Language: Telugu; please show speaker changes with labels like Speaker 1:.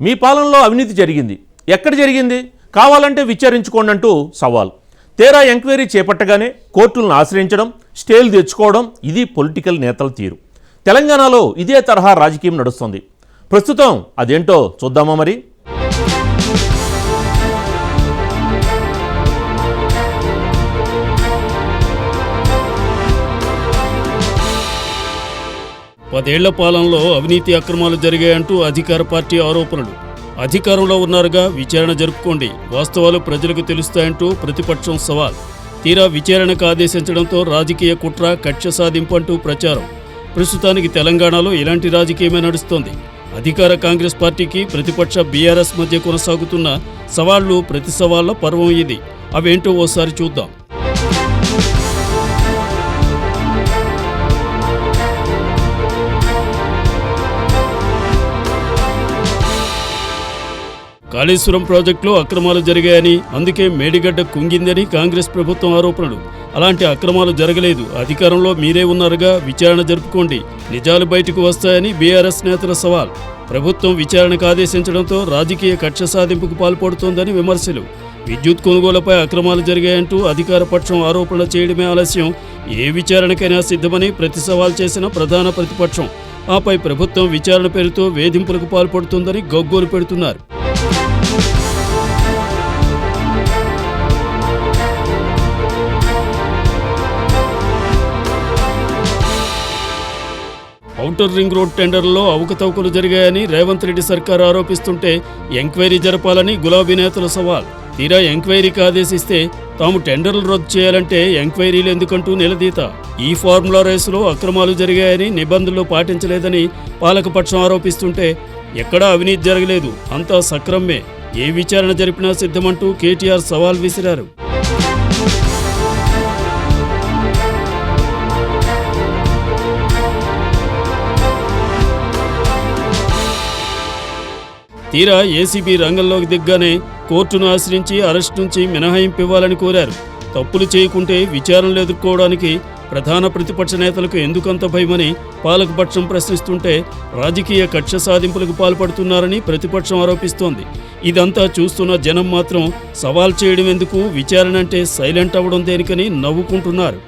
Speaker 1: మీ పాలనలో అవినీతి జరిగింది, ఎక్కడ జరిగింది, కావాలంటే విచారించుకోండి అంటూ సవాల్. తీరా ఎంక్వైరీ చేపట్టగానే కోర్టులను ఆశ్రయించడం, స్టేలు తెచ్చుకోవడం, ఇది పొలిటికల్ నేతల తీరు. తెలంగాణలో ఇదే తరహా రాజకీయం నడుస్తుంది. ప్రస్తుతం అదేంటో చూద్దామా మరి.
Speaker 2: పదేళ్ల పాలనలో అవినీతి అక్రమాలు జరిగాయంటూ అధికార పార్టీ ఆరోపణలు. అధికారంలో ఉన్నారుగా, విచారణ జరుపుకోండి, వాస్తవాలు ప్రజలకు తెలుస్తాయంటూ ప్రతిపక్షం సవాల్. తీరా విచారణకు ఆదేశించడంతో రాజకీయ కుట్ర, కక్ష సాధింపు అంటూ ప్రచారం. ప్రస్తుతానికి తెలంగాణలో ఇలాంటి రాజకీయమే నడుస్తోంది. అధికార కాంగ్రెస్ పార్టీకి ప్రతిపక్ష బీఆర్ఎస్ మధ్య కొనసాగుతున్న సవాళ్లు, ప్రతి సవాళ్ల పర్వం ఇది. అవేంటో ఓసారి చూద్దాం. కాళేశ్వరం ప్రాజెక్టులో అక్రమాలు జరిగాయని, అందుకే మేడిగడ్డ కుంగిందని కాంగ్రెస్ ప్రభుత్వం ఆరోపణలు. అలాంటి అక్రమాలు జరగలేదు, అధికారంలో మీరే ఉన్నారుగా, విచారణ జరుపుకోండి, నిజాలు బయటకు వస్తాయని బీఆర్ఎస్ నేతల సవాల్. ప్రభుత్వం విచారణకు ఆదేశించడంతో రాజకీయ కక్ష సాధింపుకు పాల్పడుతోందని విమర్శలు. విద్యుత్ కొనుగోలుపై అక్రమాలు జరిగాయంటూ అధికార పక్షం ఆరోపణలు చేయడమే ఆలస్యం. ఏ విచారణకైనా సిద్ధమని ప్రతి సవాల్ చేసిన ప్రధాన ప్రతిపక్షం. ఆపై ప్రభుత్వం విచారణ పేరుతో వేధింపులకు పాల్పడుతోందని గగ్గోలు పెడుతున్నారు. ఔటర్ రింగ్ రోడ్ టెండర్లలో అవకతవకలు జరిగాయని రేవంత్ రెడ్డి సర్కార్ ఆరోపిస్తుంటే ఎంక్వైరీ జరపాలని గులాబీ నేతల సవాల్. తీరా ఎంక్వైరీకి ఆదేశిస్తే తాము టెండర్లు రద్దు చేయాలంటే ఎంక్వైరీలు ఎందుకంటూ నిలదీత. ఈ ఫార్ములా రేసులో అక్రమాలు జరిగాయని, నిబంధనలు పాటించలేదని పాలకపక్షం ఆరోపిస్తుంటే ఎక్కడా అవినీతి జరగలేదు, అంతా సక్రమే, ఏ విచారణ జరిపినా సిద్ధమంటూ కేటీఆర్ సవాల్ విసిరారు. తీరా ఏసీబీ రంగంలోకి దిగ్గానే కోర్టును ఆశ్రయించి అరెస్ట్ నుంచి మినహాయింపు ఇవ్వాలని కోరారు. తప్పులు చేయకుంటే విచారణలు ఎదుర్కోవడానికి ప్రధాన ప్రతిపక్ష నేతలకు ఎందుకంత భయమని పాలకపక్షం ప్రశ్నిస్తుంటే రాజకీయ కక్ష సాధింపులకు పాల్పడుతున్నారని ప్రతిపక్షం ఆరోపిస్తోంది. ఇదంతా చూస్తున్న జనం మాత్రం సవాల్ చేయడం ఎందుకు, విచారణ అంటే సైలెంట్ అవ్వడం దేనికని నవ్వుకుంటున్నారు.